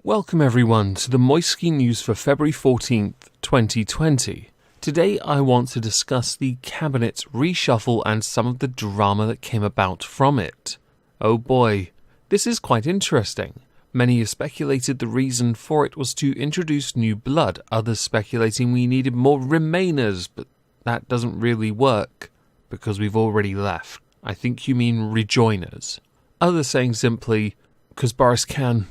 Welcome everyone to the Moisky News for February 14th, 2020. Today I want to discuss the cabinet reshuffle and some of the drama that came about from it. Oh boy, this is quite interesting. Many have speculated the reason for it was to introduce new blood, others speculating we needed more Remainers, but that doesn't really work because we've already left. I think you mean rejoiners. Others saying simply, because Boris can,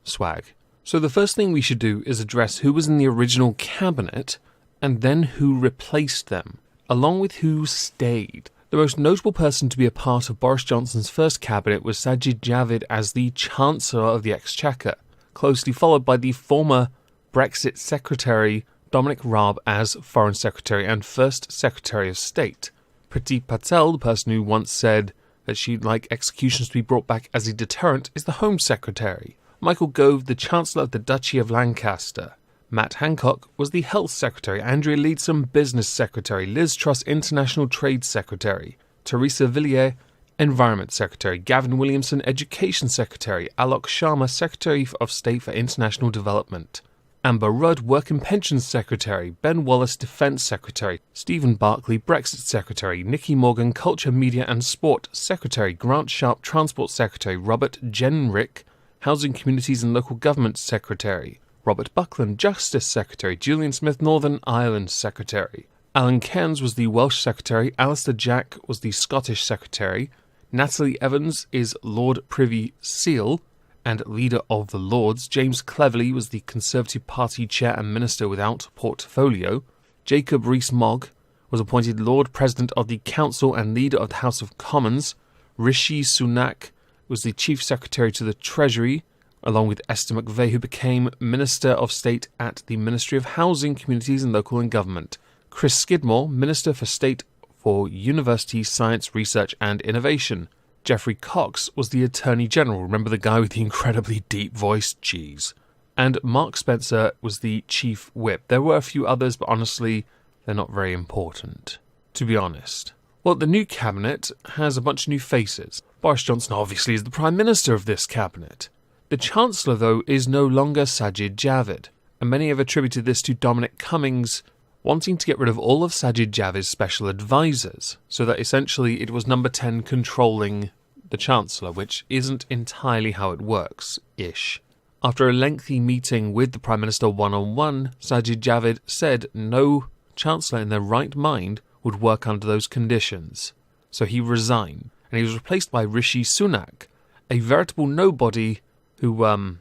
swag. So the first thing we should do is address who was in the original cabinet and then who replaced them, along with who stayed. The most notable person to be a part of Boris Johnson's first cabinet was Sajid Javid as the Chancellor of the Exchequer, closely followed by the former Brexit Secretary Dominic Raab as Foreign Secretary and First Secretary of State. Priti Patel, the person who once said that she'd like executions to be brought back as a deterrent, is the Home Secretary. Michael Gove, the Chancellor of the Duchy of Lancaster. Matt Hancock was the Health Secretary. Andrea Leadsom, Business Secretary. Liz Truss, International Trade Secretary. Theresa Villiers, Environment Secretary. Gavin Williamson, Education Secretary. Alok Sharma, Secretary of State for International Development. Amber Rudd, Work and Pensions Secretary. Ben Wallace, Defence Secretary. Stephen Barclay, Brexit Secretary. Nikki Morgan, Culture, Media and Sport Secretary. Grant Sharp, Transport Secretary. Robert Jenrick, Housing, Communities and Local Government Secretary. Robert Buckland, Justice Secretary. Julian Smith, Northern Ireland Secretary. Alan Cairns was the Welsh Secretary. Alistair Jack was the Scottish Secretary. Natalie Evans is Lord Privy Seal and Leader of the Lords. James Cleverly was the Conservative Party Chair and Minister without portfolio. Jacob Rees-Mogg was appointed Lord President of the Council and Leader of the House of Commons. Rishi Sunak was the Chief Secretary to the Treasury, along with Esther McVey, who became Minister of State at the Ministry of Housing, Communities and Local and Government. Chris Skidmore, Minister for State for University, Science, Research and Innovation. Geoffrey Cox was the Attorney General. Remember the guy with the incredibly deep voice? Jeez. And Mark Spencer was the Chief Whip. There were a few others, but honestly, they're not very important, to be honest. Well, the new cabinet has a bunch of new faces. Boris Johnson obviously is the Prime Minister of this cabinet. The Chancellor, though, is no longer Sajid Javid, and many have attributed this to Dominic Cummings wanting to get rid of all of Sajid Javid's special advisors, so that essentially it was number 10 controlling the Chancellor, which isn't entirely how it works-ish. After a lengthy meeting with the Prime Minister one-on-one, Sajid Javid said no Chancellor in their right mind would work under those conditions. So he resigned, and he was replaced by Rishi Sunak, a veritable nobody who,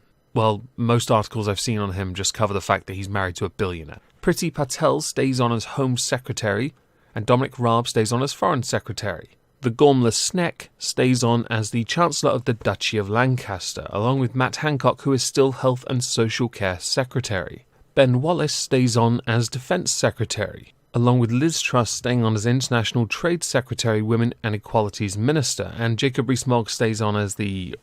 most articles I've seen on him just cover the fact that he's married to a billionaire. Priti Patel stays on as Home Secretary, and Dominic Raab stays on as Foreign Secretary. The Gormless Sneck stays on as the Chancellor of the Duchy of Lancaster, along with Matt Hancock, who is still Health and Social Care Secretary. Ben Wallace stays on as Defence Secretary, along with Liz Truss staying on as International Trade Secretary, Women and Equalities Minister, and Jacob Rees-Mogg stays on as the,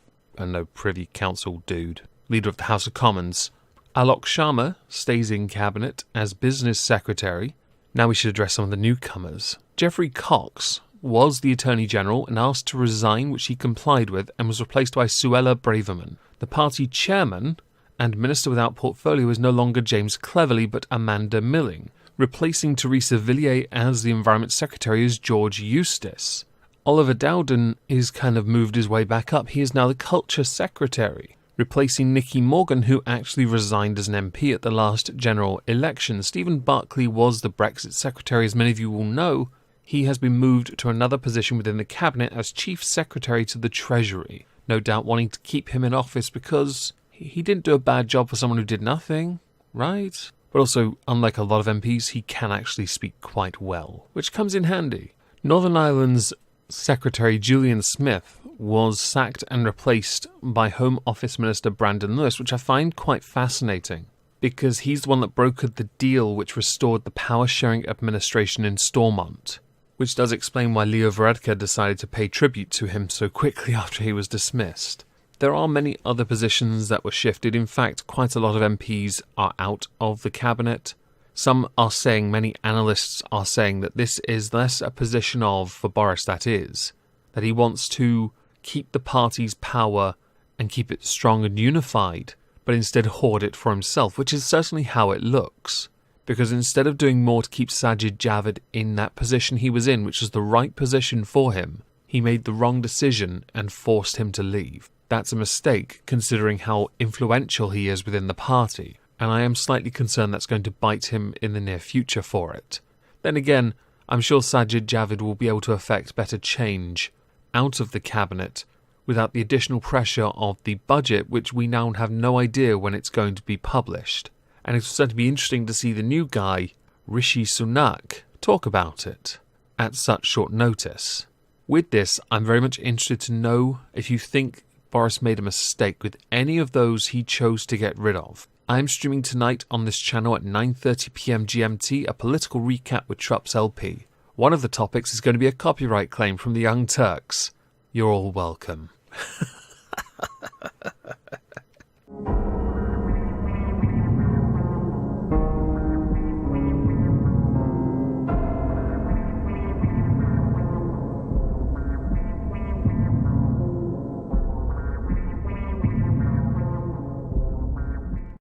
Privy Council dude, Leader of the House of Commons. Alok Sharma stays in Cabinet as Business Secretary. Now we should address some of the newcomers. Geoffrey Cox was the Attorney General and asked to resign, which he complied with, and was replaced by Suella Braverman. The party chairman and Minister without portfolio is no longer James Cleverly but Amanda Milling. Replacing Theresa Villiers as the Environment Secretary is George Eustace. Oliver Dowden is kind of moved his way back up. He is now the Culture Secretary, replacing Nikki Morgan, who actually resigned as an MP at the last general election. Stephen Barclay was the Brexit Secretary. As many of you will know, he has been moved to another position within the Cabinet as Chief Secretary to the Treasury. No doubt wanting to keep him in office because he didn't do a bad job for someone who did nothing, right? But also, unlike a lot of MPs, he can actually speak quite well, which comes in handy. Northern Ireland's Secretary Julian Smith was sacked and replaced by Home Office Minister Brandon Lewis, which I find quite fascinating, because he's the one that brokered the deal which restored the power-sharing administration in Stormont, which does explain why Leo Varadkar decided to pay tribute to him so quickly after he was dismissed. There are many other positions that were shifted. In fact, quite a lot of MPs are out of the cabinet. Some are saying, many analysts are saying, that this is less a position of, for Boris that is, that he wants to keep the party's power and keep it strong and unified but instead hoard it for himself, which is certainly how it looks. Because instead of doing more to keep Sajid Javid in that position he was in, which was the right position for him, he made the wrong decision and forced him to leave. That's a mistake, considering how influential he is within the party, and I am slightly concerned that's going to bite him in the near future for it. Then again, I'm sure Sajid Javid will be able to effect better change out of the cabinet without the additional pressure of the budget, which we now have no idea when it's going to be published. And it's going to be interesting to see the new guy, Rishi Sunak, talk about it at such short notice. With this, I'm very much interested to know if you think Boris made a mistake with any of those he chose to get rid of. I'm streaming tonight on this channel at 9:30 PM GMT, a political recap with Trups LP. One of the topics is going to be a copyright claim from the Young Turks. You're all welcome.